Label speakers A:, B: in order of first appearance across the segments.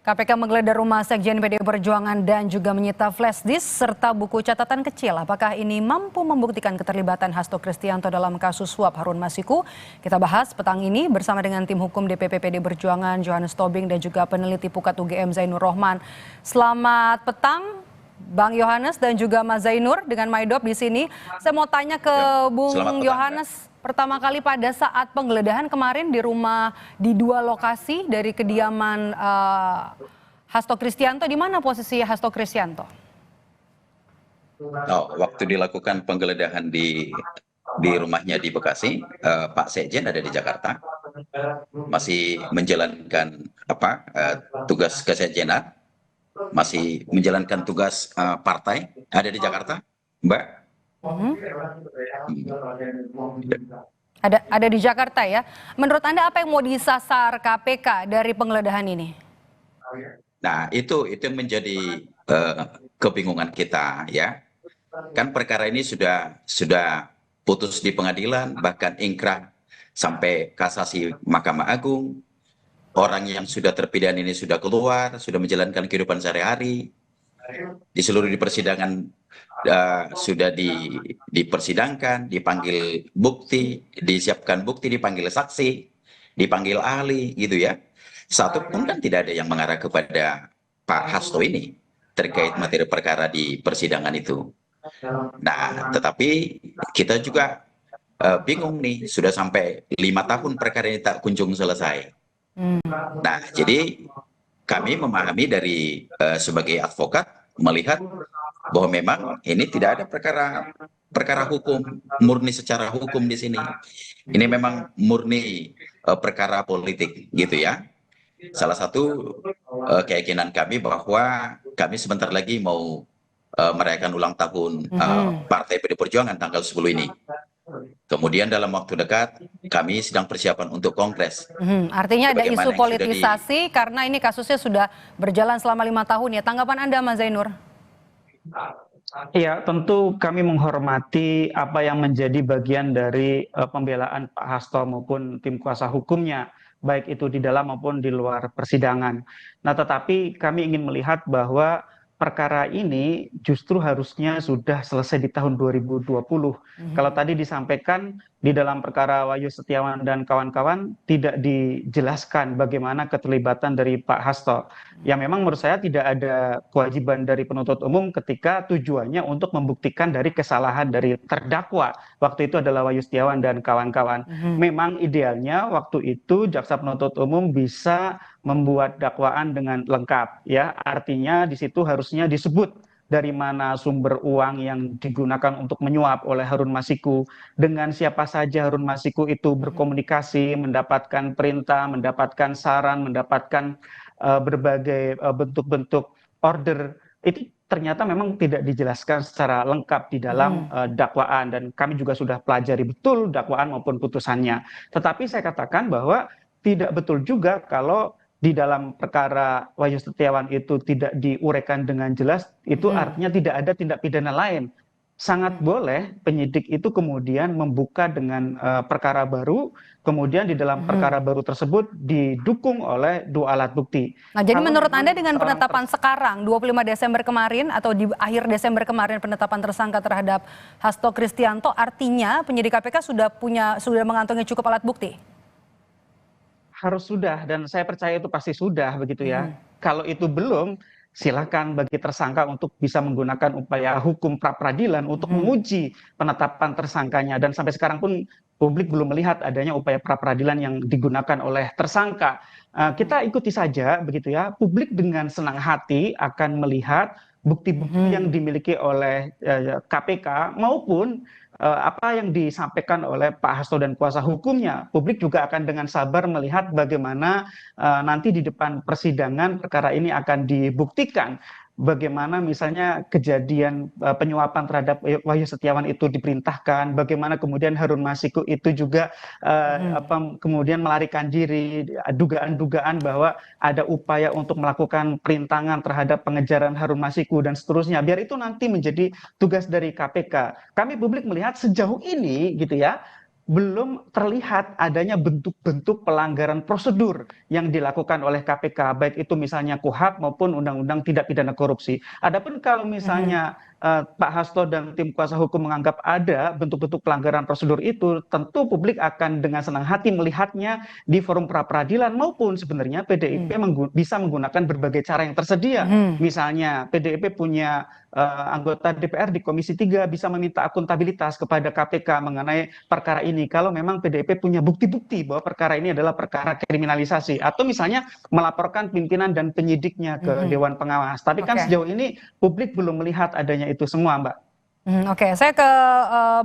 A: KPK menggeledah rumah Sekjen PDI Perjuangan dan juga menyita flash disk serta buku catatan kecil. Apakah ini mampu membuktikan keterlibatan Hasto Kristianto dalam kasus suap Harun Masiku? Kita bahas petang ini bersama dengan tim hukum DPP PDI Perjuangan Johannes Tobing dan juga peneliti Pukat UGM Zainur Rohman. Selamat petang Bang Yohanes dan juga Mas Zainur dengan Maidop di sini. Saya mau tanya ke Bung Yohanes. Pertama kali pada saat penggeledahan kemarin di rumah di dua lokasi dari kediaman Hasto Kristianto, di mana posisi Hasto Kristianto?
B: Waktu dilakukan penggeledahan di rumahnya di Bekasi, Pak Sekjen ada di Jakarta, masih menjalankan tugas kesekjenan, masih menjalankan tugas partai, ada di Jakarta, Mbak.
A: Ada di Jakarta ya. Menurut Anda apa yang mau disasar KPK dari penggeledahan ini?
B: Nah, itu menjadi kebingungan kita ya. Kan perkara ini sudah putus di pengadilan, bahkan ingkrah sampai kasasi Mahkamah Agung. Orang yang sudah terpidana ini sudah keluar, sudah menjalankan kehidupan sehari-hari. Di seluruh persidangan sudah dipersidangkan, dipanggil bukti, disiapkan bukti, dipanggil saksi, dipanggil ahli gitu ya. Satu pun kan tidak ada yang mengarah kepada Pak Hasto ini terkait materi perkara di persidangan itu. Nah, tetapi kita juga bingung nih, sudah sampai 5 tahun perkara ini tak kunjung selesai. Nah, jadi kami memahami dari sebagai advokat melihat bahwa memang ini tidak ada perkara hukum, murni secara hukum di sini. Ini memang murni perkara politik gitu ya. Salah satu keyakinan kami bahwa kami sebentar lagi mau merayakan ulang tahun Partai PDI Perjuangan tanggal 10 ini. Kemudian dalam waktu dekat kami sedang persiapan untuk kongres.
A: Artinya ada isu politisasi karena ini kasusnya sudah berjalan selama 5 tahun ya. Tanggapan Anda Mas Zainur?
C: Ya, tentu kami menghormati apa yang menjadi bagian dari pembelaan Pak Hasto maupun tim kuasa hukumnya, baik itu di dalam maupun di luar persidangan. Nah, tetapi kami ingin melihat bahwa perkara ini justru harusnya sudah selesai di tahun 2020. Kalau tadi disampaikan di dalam perkara Wahyu Setiawan dan kawan-kawan tidak dijelaskan bagaimana keterlibatan dari Pak Hasto. Yang memang menurut saya tidak ada kewajiban dari penuntut umum ketika tujuannya untuk membuktikan dari kesalahan dari terdakwa. Waktu itu adalah Wahyu Setiawan dan kawan-kawan. Memang idealnya waktu itu jaksa penuntut umum bisa membuat dakwaan dengan lengkap ya, artinya di situ harusnya disebut dari mana sumber uang yang digunakan untuk menyuap oleh Harun Masiku, dengan siapa saja Harun Masiku itu berkomunikasi, mendapatkan perintah, mendapatkan saran, mendapatkan berbagai bentuk-bentuk order. Itu ternyata memang tidak dijelaskan secara lengkap di dalam dakwaan, dan kami juga sudah pelajari betul dakwaan maupun putusannya. Tetapi saya katakan bahwa tidak betul juga kalau di dalam perkara Wahyu Setiawan itu tidak diuraikan dengan jelas, itu artinya tidak ada tindak pidana lain. Sangat boleh penyidik itu kemudian membuka dengan perkara baru, kemudian di dalam perkara baru tersebut didukung oleh 2 alat bukti.
A: Nah, jadi menurut Anda dengan penetapan sekarang 25 Desember kemarin atau di akhir Desember kemarin penetapan tersangka terhadap Hasto Kristianto, artinya penyidik KPK sudah mengantongi cukup alat bukti?
C: Harus sudah, dan saya percaya itu pasti sudah begitu ya. Kalau itu belum, silakan bagi tersangka untuk bisa menggunakan upaya hukum pra peradilan untuk menguji penetapan tersangkanya, dan sampai sekarang pun publik belum melihat adanya upaya pra peradilan yang digunakan oleh tersangka. Kita ikuti saja begitu ya. Publik dengan senang hati akan melihat bukti-bukti yang dimiliki oleh KPK maupun apa yang disampaikan oleh Pak Hasto dan kuasa hukumnya. Publik juga akan dengan sabar melihat bagaimana nanti di depan persidangan perkara ini akan dibuktikan. Bagaimana misalnya kejadian penyuapan terhadap Wahyu Setiawan itu diperintahkan, bagaimana kemudian Harun Masiku itu juga kemudian melarikan diri, dugaan-dugaan bahwa ada upaya untuk melakukan perintangan terhadap pengejaran Harun Masiku dan seterusnya. Biar itu nanti menjadi tugas dari KPK. Kami publik melihat sejauh ini gitu ya, belum terlihat adanya bentuk-bentuk pelanggaran prosedur yang dilakukan oleh KPK, baik itu misalnya KUHP maupun Undang-Undang Tindak Pidana Korupsi. Adapun kalau misalnya Pak Hasto dan tim kuasa hukum menganggap ada bentuk-bentuk pelanggaran prosedur itu, tentu publik akan dengan senang hati melihatnya di forum pra-peradilan maupun sebenarnya PDIP bisa menggunakan berbagai cara yang tersedia. Misalnya PDIP punya anggota DPR di Komisi 3 bisa meminta akuntabilitas kepada KPK mengenai perkara ini kalau memang PDIP punya bukti-bukti bahwa perkara ini adalah perkara kriminalisasi, atau misalnya melaporkan pimpinan dan penyidiknya ke Dewan Pengawas. Tapi kan sejauh ini publik belum melihat adanya itu semua, Mbak.
A: Oke, saya ke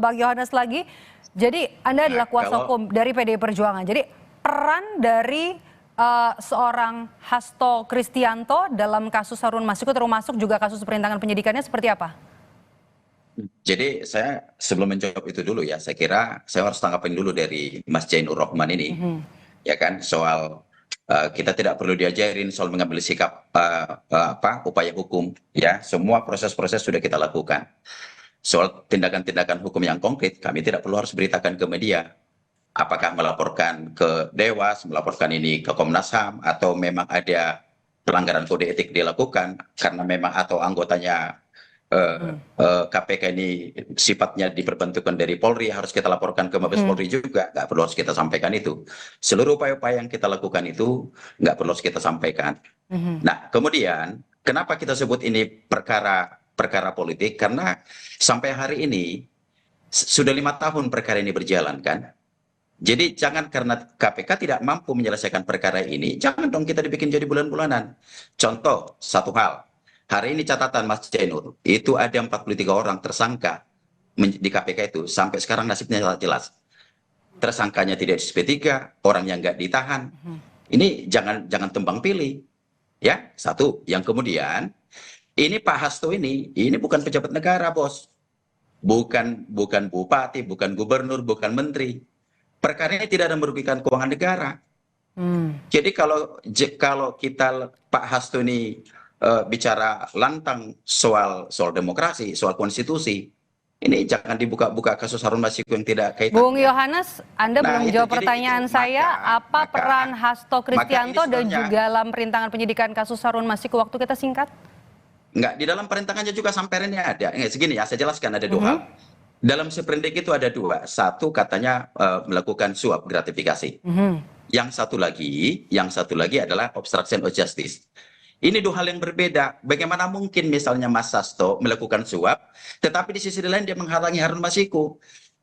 A: Bang Yohanes lagi. Jadi Anda adalah kuasa hukum dari PDI Perjuangan. Jadi peran dari seorang Hasto Kristianto dalam kasus Harun Masiku termasuk juga kasus perintangan penyidikannya seperti apa?
B: Jadi saya sebelum menjawab itu dulu ya, saya kira saya harus tanggapin dulu dari Mas Jainur Rohman ini, ya kan, soal kita tidak perlu diajarin soal mengambil sikap upaya hukum, ya, semua proses-proses sudah kita lakukan. Soal tindakan-tindakan hukum yang konkret, kami tidak perlu harus beritakan ke media. Apakah melaporkan ke Dewas, melaporkan ini ke Komnas HAM, atau memang ada pelanggaran kode etik dilakukan karena memang atau anggotanya KPK ini sifatnya diperbentukkan dari Polri, harus kita laporkan ke Mabes Polri juga, nggak perlu harus kita sampaikan itu. Seluruh upaya-upaya yang kita lakukan itu nggak perlu harus kita sampaikan. Nah, kemudian kenapa kita sebut ini perkara politik? Karena sampai hari ini sudah 5 tahun perkara ini berjalan kan. Jadi jangan karena KPK tidak mampu menyelesaikan perkara ini, jangan dong kita dibikin jadi bulan-bulanan. Contoh satu hal. Hari ini catatan Mas Jainur, itu ada 43 orang tersangka di KPK itu. Sampai sekarang nasibnya jelas. Tersangkanya tidak di SP3, orang yang nggak ditahan. Ini jangan tembang pilih. Ya, satu. Yang kemudian, ini Pak Hasto ini bukan pejabat negara, bos. Bukan bupati, bukan gubernur, bukan menteri. Perkara ini tidak ada merugikan keuangan negara. Jadi kalau kita Pak Hasto ini bicara lantang soal demokrasi, soal konstitusi, ini jangan dibuka-buka kasus Harun Masiku yang tidak kaitan.
A: Bung Yohanes, Anda belum menjawab pertanyaan saya. Apa peran Hasto Kristianto dan juga dalam perintangan penyidikan kasus Harun Masiku? Waktu kita singkat.
B: Enggak, di dalam perintangannya juga sampai ini ada. Segini ya, saya jelaskan ada 2 hal. Dalam seprindik itu ada 2. Satu katanya melakukan suap gratifikasi. Yang satu lagi adalah obstruction of justice. Ini 2 hal yang berbeda. Bagaimana mungkin misalnya Mas Hasto melakukan suap, tetapi di sisi lain dia menghalangi Harun Masiku?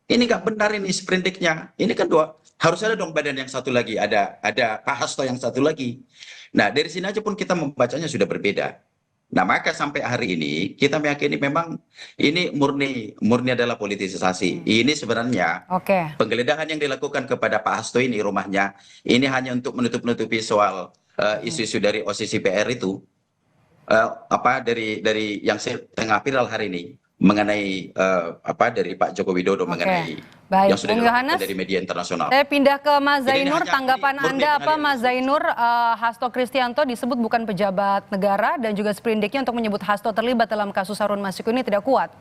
B: Ini nggak benar ini sprindiknya. Ini kan 2. Harus ada dong badan yang satu lagi. Ada Pak Hasto yang satu lagi. Nah, dari sini aja pun kita membacanya sudah berbeda. Nah, maka sampai hari ini kita meyakini memang ini murni adalah politisasi. Ini sebenarnya penggeledahan yang dilakukan kepada Pak Hasto ini rumahnya, ini hanya untuk menutup-nutupi soal isu-isu dari OSIS PR itu, dari yang tengah viral hari ini mengenai dari Pak Joko Widodo mengenai yang sudah dilakukan dari media internasional.
A: Saya pindah ke Mas Zainur, tanggapan Anda apa Mas Zainur? Hasto Kristianto disebut bukan pejabat negara dan juga sprindiknya untuk menyebut Hasto terlibat dalam kasus Harun Masiku ini tidak kuat.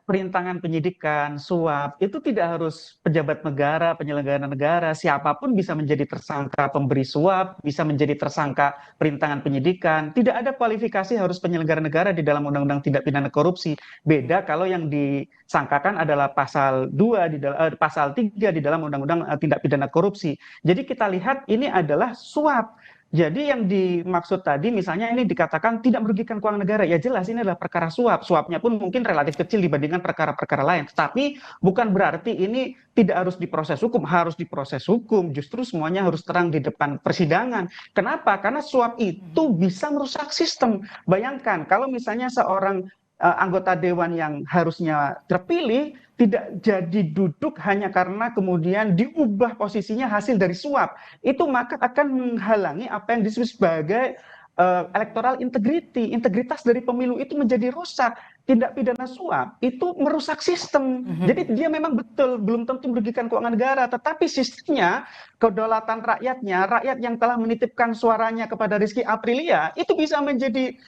C: Perintangan penyidikan, suap, itu tidak harus pejabat negara, penyelenggara negara, siapapun bisa menjadi tersangka pemberi suap, bisa menjadi tersangka perintangan penyidikan. Tidak ada kualifikasi harus penyelenggara negara di dalam Undang-Undang Tindak Pidana Korupsi. Beda kalau yang disangkakan adalah pasal 3 di dalam Undang-Undang Tindak Pidana Korupsi. Jadi kita lihat ini adalah suap. Jadi yang dimaksud tadi misalnya ini dikatakan tidak merugikan keuangan negara, ya jelas ini adalah perkara suap. Suapnya pun mungkin relatif kecil dibandingkan perkara-perkara lain. Tapi bukan berarti ini tidak harus diproses hukum, harus diproses hukum. Justru semuanya harus terang di depan persidangan. Kenapa? Karena suap itu bisa merusak sistem. Bayangkan kalau misalnya seorang anggota dewan yang harusnya terpilih tidak jadi duduk hanya karena kemudian diubah posisinya hasil dari suap, itu maka akan menghalangi apa yang disebut sebagai electoral integrity, integritas dari pemilu itu menjadi rusak. Tindak pidana suap itu merusak sistem. Jadi dia memang betul belum tentu merugikan keuangan negara, tetapi sistemnya, kedaulatan rakyatnya, rakyat yang telah menitipkan suaranya kepada Rizky Aprilia itu bisa menjadi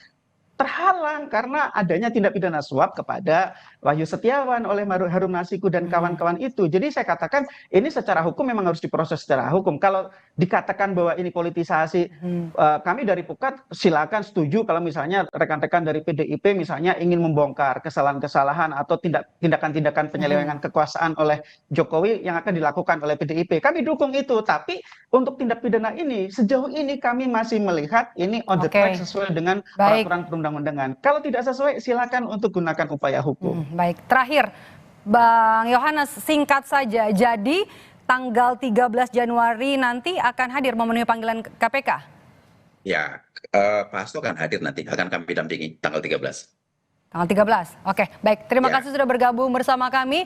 C: terhalang karena adanya tindak pidana suap kepada Wahyu Setiawan oleh Harun Masiku dan kawan-kawan itu. Jadi saya katakan ini secara hukum memang harus diproses secara hukum. Kalau dikatakan bahwa ini politisasi, kami dari Pukat silakan setuju kalau misalnya rekan-rekan dari PDIP misalnya ingin membongkar kesalahan-kesalahan atau tindakan-tindakan penyelewengan kekuasaan oleh Jokowi yang akan dilakukan oleh PDIP. Kami dukung itu, tapi untuk tindak pidana ini sejauh ini kami masih melihat ini on the track sesuai dengan peraturan perundang-undangan. Kalau tidak sesuai silakan untuk gunakan upaya hukum.
A: Baik, terakhir Bang Yohanes singkat saja. Jadi tanggal 13 Januari nanti akan hadir memenuhi panggilan KPK?
B: Ya, Pak Hasto akan hadir nanti, akan kami dampingi tanggal 13.
A: Tanggal 13, oke. Baik, terima kasih sudah bergabung bersama kami,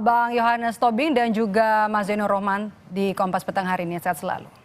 A: Bang Yohanes Tobing dan juga Mas Zainur Rohman di Kompas Petang hari ini. Sehat selalu.